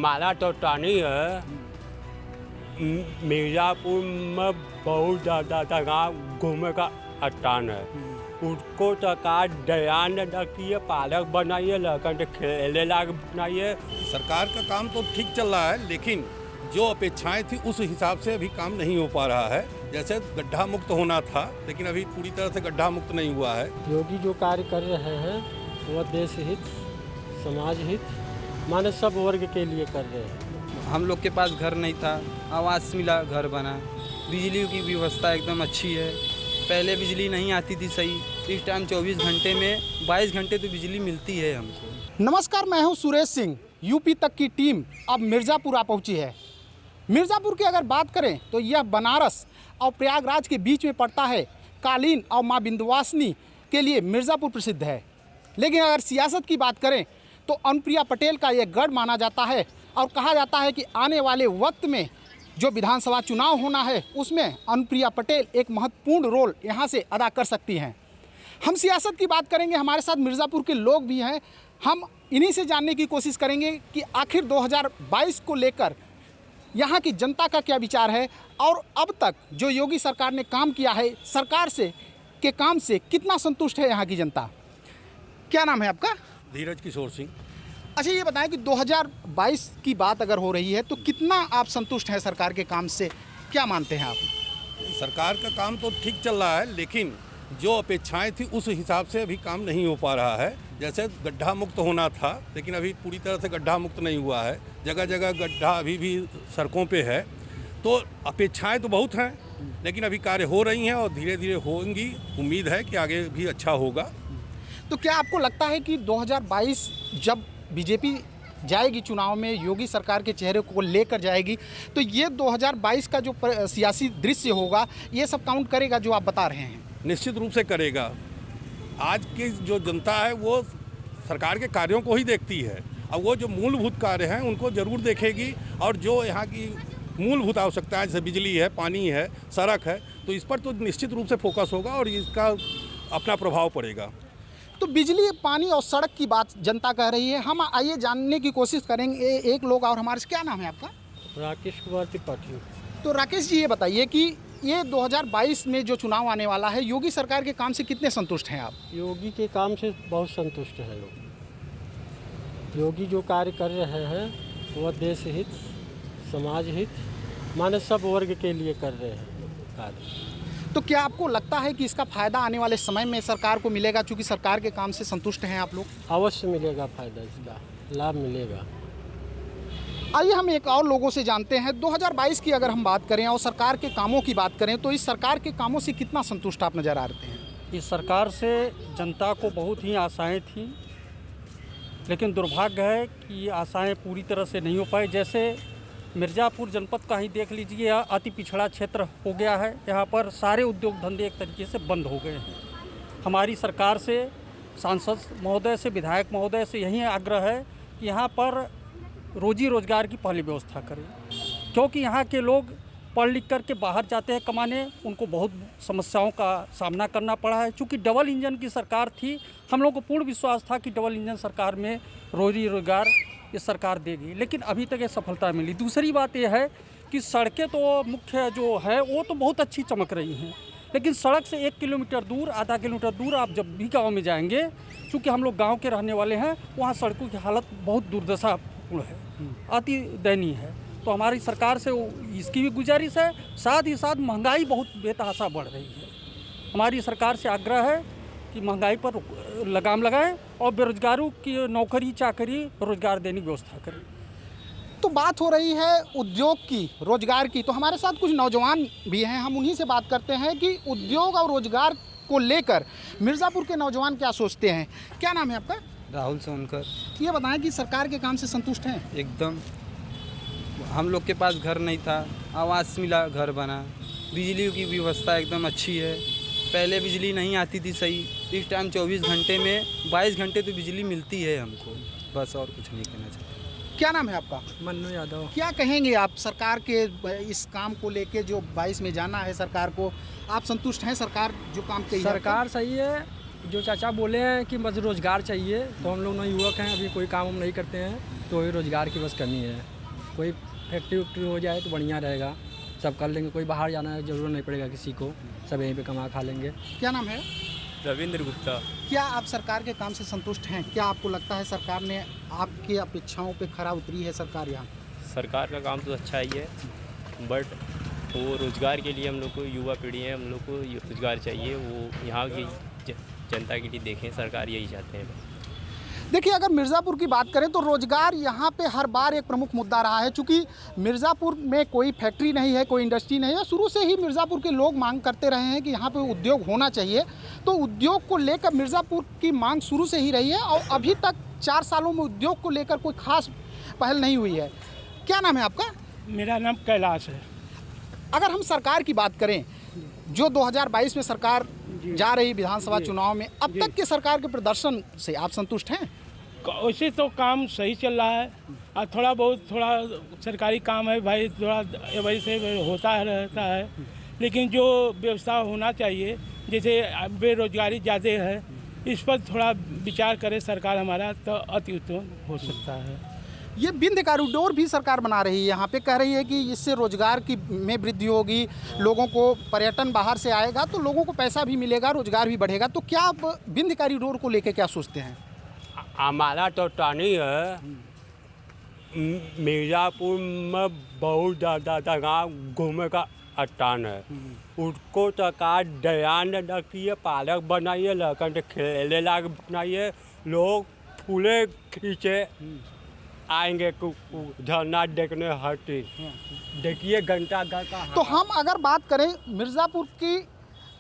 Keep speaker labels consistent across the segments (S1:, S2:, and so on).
S1: हमारा तो टानी है मिर्ज़ापुर में बहुत ज़्यादा जगह घूमने का स्थान है। उसको सरकार ध्यान रखिए, पार्क बनाइए, लड़कन के खेलने लायक बनाइए।
S2: सरकार का काम तो ठीक चल रहा है, लेकिन जो अपेक्षाएं थी उस हिसाब से अभी काम नहीं हो पा रहा है। जैसे गड्ढा मुक्त होना था, लेकिन अभी पूरी तरह से गड्ढा मुक्त नहीं हुआ है।
S3: योगी जो कार्य कर रहे हैं वह देश हित, समाज हित, माने सब वर्ग के लिए कर रहे हैं।
S4: हम लोग के पास घर नहीं था, आवास मिला, घर बना। बिजली की व्यवस्था एकदम अच्छी है। पहले बिजली नहीं आती थी सही, इस टाइम 24 घंटे में 22 घंटे तो बिजली मिलती है हमको।
S5: नमस्कार, मैं हूं सुरेश सिंह। यूपी तक की टीम अब मिर्ज़ापुर आ पहुंची है। मिर्ज़ापुर की अगर बात करें तो यह बनारस और प्रयागराज के बीच में पड़ता है। कालीन और माँ विंध्यवासिनी के लिए मिर्ज़ापुर प्रसिद्ध है। लेकिन अगर सियासत की बात करें तो अनुप्रिया पटेल का यह गढ़ माना जाता है और कहा जाता है कि आने वाले वक्त में जो विधानसभा चुनाव होना है उसमें अनुप्रिया पटेल एक महत्वपूर्ण रोल यहाँ से अदा कर सकती हैं। हम सियासत की बात करेंगे, हमारे साथ मिर्ज़ापुर के लोग भी हैं। हम इन्हीं से जानने की कोशिश करेंगे कि आखिर 2022 को लेकर यहाँ की जनता का क्या विचार है और अब तक जो योगी सरकार ने काम किया है, सरकार से के काम से कितना संतुष्ट है यहाँ की जनता। क्या नाम है आपका?
S2: धीरज किशोर सिंह।
S5: अच्छा, ये बताएं कि 2022 की बात अगर हो रही है तो कितना आप संतुष्ट हैं सरकार के काम से, क्या मानते हैं आप?
S2: सरकार का काम तो ठीक चल रहा है, लेकिन जो अपेक्षाएं थी उस हिसाब से अभी काम नहीं हो पा रहा है। जैसे गड्ढा मुक्त होना था, लेकिन अभी पूरी तरह से गड्ढा मुक्त नहीं हुआ है। जगह जगह गड्ढा अभी भी सड़कों पे है। तो अपेक्षाएं तो बहुत हैं, लेकिन अभी कार्य हो रही हैं और धीरे धीरे होंगी। उम्मीद है कि आगे भी अच्छा होगा।
S5: तो क्या आपको लगता है कि 2022 जब बीजेपी जाएगी चुनाव में, योगी सरकार के चेहरे को लेकर जाएगी, तो ये 2022 का जो सियासी दृश्य होगा ये सब काउंट करेगा जो आप बता रहे हैं?
S2: निश्चित रूप से करेगा। आज की जो जनता है वो सरकार के कार्यों को ही देखती है, और वो जो मूलभूत कार्य हैं उनको ज़रूर देखेगी। और जो यहाँ की मूलभूत आवश्यकताएं जैसे बिजली है, पानी है, सड़क है, तो इस पर तो निश्चित रूप से फोकस होगा और इसका अपना प्रभाव पड़ेगा।
S5: तो बिजली, पानी और सड़क की बात जनता कह रही है। हम आइए जानने की कोशिश करेंगे एक लोग और हमारे। क्या नाम है आपका?
S3: राकेश कुमार त्रिपाठी।
S5: तो राकेश जी, ये बताइए कि ये 2022 में जो चुनाव आने वाला है, योगी सरकार के काम से कितने संतुष्ट हैं आप?
S3: योगी के काम से बहुत संतुष्ट है लोग। योगी जो कार्य कर रहे हैं वह देश हित, समाज हित, माने सब वर्ग के लिए कर रहे हैं कार्य।
S5: तो क्या आपको लगता है कि इसका फ़ायदा आने वाले समय में सरकार को मिलेगा, चूँकि सरकार के काम से संतुष्ट हैं आप लोग?
S3: अवश्य मिलेगा फ़ायदा, इसका लाभ मिलेगा।
S5: आइए हम एक और लोगों से जानते हैं। 2022 की अगर हम बात करें और सरकार के कामों की बात करें तो इस सरकार के कामों से कितना संतुष्ट आप नज़र आ रहे हैं?
S6: इस सरकार से जनता को बहुत ही आशाएं थी, लेकिन दुर्भाग्य है कि ये आशाएं पूरी तरह से नहीं हो पाई। जैसे मिर्ज़ापुर जनपद का ही देख लीजिए, यह अति पिछड़ा क्षेत्र हो गया है। यहाँ पर सारे उद्योग धंधे एक तरीके से बंद हो गए हैं। हमारी सरकार से, सांसद महोदय से, विधायक महोदय से यही आग्रह है कि यहाँ पर रोजी रोजगार की पहली व्यवस्था करें, क्योंकि यहाँ के लोग पढ़ लिख कर के बाहर जाते हैं कमाने, उनको बहुत समस्याओं का सामना करना पड़ा है। चूँकि डबल इंजन की सरकार थी, हम लोग को पूर्ण विश्वास था कि डबल इंजन सरकार में रोजी रोजगार ये सरकार देगी, लेकिन अभी तक ये सफलता मिली। दूसरी बात ये है कि सड़कें तो मुख्य जो है वो तो बहुत अच्छी चमक रही हैं, लेकिन सड़क से 1 किलोमीटर दूर, आधा किलोमीटर दूर आप जब भी गाँव में जाएंगे, चूँकि हम लोग गाँव के रहने वाले हैं, वहाँ सड़कों की हालत बहुत दुर्दशापूर्ण है, अति दयनीय है। तो हमारी सरकार से इसकी भी गुजारिश है। साथ ही साथ महंगाई बहुत बेतहाशा बढ़ रही है। हमारी सरकार से आग्रह है कि महंगाई पर लगाम लगाएं और बेरोजगारों की नौकरी चाकरी रोजगार देने की व्यवस्था करें।
S5: तो बात हो रही है उद्योग की, रोजगार की। तो हमारे साथ कुछ नौजवान भी हैं, हम उन्हीं से बात करते हैं कि उद्योग और रोजगार को लेकर मिर्ज़ापुर के नौजवान क्या सोचते हैं। क्या नाम है आपका?
S4: राहुल सोनकर।
S5: ये बताएं कि सरकार के काम से संतुष्ट हैं?
S4: एकदम। हम लोग के पास घर नहीं था, आवास मिला, घर बना। बिजली की व्यवस्था एकदम अच्छी है। पहले बिजली नहीं आती थी सही, इस टाइम 24 घंटे में 22 घंटे तो बिजली मिलती है हमको। बस और कुछ नहीं कहना चाहते।
S5: क्या नाम है आपका?
S3: मन्नू यादव।
S5: क्या कहेंगे आप सरकार के इस काम को लेके, जो 22 में जाना है सरकार को, आप संतुष्ट हैं सरकार जो काम कही?
S7: सरकार सही है, जो चाचा बोले हैं कि बस रोज़गार चाहिए, तो हम लोग ना युवक हैं, अभी कोई काम हम नहीं करते हैं, तो वही रोज़गार की बस कमी है। कोई फैक्ट्री वैक्ट्री हो जाए तो बढ़िया रहेगा, सब कर लेंगे, कोई बाहर जाना है ज़रूरत नहीं पड़ेगा किसी को, सब यहीं पे कमा खा लेंगे।
S5: क्या नाम है?
S8: रविंद्र गुप्ता।
S5: क्या आप सरकार के काम से संतुष्ट हैं? क्या आपको लगता है सरकार ने आपकी अपेक्षाओं पे खरा उतरी है सरकार यहाँ?
S8: सरकार का काम तो अच्छा ही है, बट वो रोज़गार के लिए हम लोग को, युवा पीढ़ी है, हम लोग को रोज़गार चाहिए। वो यहाँ की जनता के लिए देखें, सरकार यही चाहते हैं।
S5: देखिए, अगर मिर्ज़ापुर की बात करें तो रोज़गार यहाँ पे हर बार एक प्रमुख मुद्दा रहा है। चूँकि मिर्ज़ापुर में कोई फैक्ट्री नहीं है, कोई इंडस्ट्री नहीं है, शुरू से ही मिर्ज़ापुर के लोग मांग करते रहे हैं कि यहाँ पे उद्योग होना चाहिए। तो उद्योग को लेकर मिर्ज़ापुर की मांग शुरू से ही रही है और अभी तक 4 सालों में उद्योग को लेकर कोई खास पहल नहीं हुई है। क्या नाम है आपका?
S9: मेरा नाम कैलाश है।
S5: अगर हम सरकार की बात करें, जो 2022 में सरकार जा रही विधानसभा चुनाव में, अब तक के सरकार के प्रदर्शन से आप संतुष्ट हैं?
S9: वैसे तो काम सही चल रहा है और थोड़ा सरकारी काम है भाई, थोड़ा वैसे होता है रहता है, लेकिन जो व्यवस्था होना चाहिए, जैसे बेरोजगारी ज़्यादा है, इस पर थोड़ा विचार करे सरकार हमारा, तो अति उत्तम हो सकता है।
S5: ये विंध्य कॉरिडोर भी सरकार बना रही है, यहाँ पे कह रही है कि इससे रोजगार की में वृद्धि होगी, लोगों को पर्यटन बाहर से आएगा तो लोगों को पैसा भी मिलेगा, रोजगार भी बढ़ेगा। तो क्या आप विंध्य कॉरिडोर को लेकर क्या सोचते हैं?
S1: हमारा तो टानी है, मिर्ज़ापुर में बहुत ज़्यादा जगह घूमने का स्थान है, उसको सरकार ध्यान रखिए, पार्क बनाइए, लड़कन के खेलने लायक बनाइए, लोग फूले खींचे आएंगे झरना देखने हर चीज़ देखिए, घंटा घर का।
S5: तो हम अगर बात करें मिर्ज़ापुर की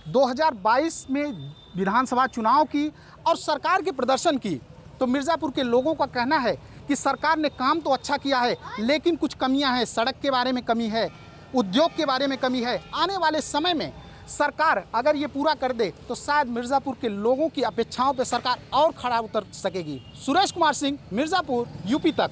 S5: 2022 में विधानसभा चुनाव की और सरकार के प्रदर्शन की, तो मिर्ज़ापुर के लोगों का कहना है कि सरकार ने काम तो अच्छा किया है, लेकिन कुछ कमियां हैं। सड़क के बारे में कमी है, उद्योग के बारे में कमी है। आने वाले समय में सरकार अगर ये पूरा कर दे तो शायद मिर्ज़ापुर के लोगों की अपेक्षाओं पर सरकार और खरा उतर सकेगी। सुरेश कुमार सिंह, मिर्ज़ापुर, यूपी तक।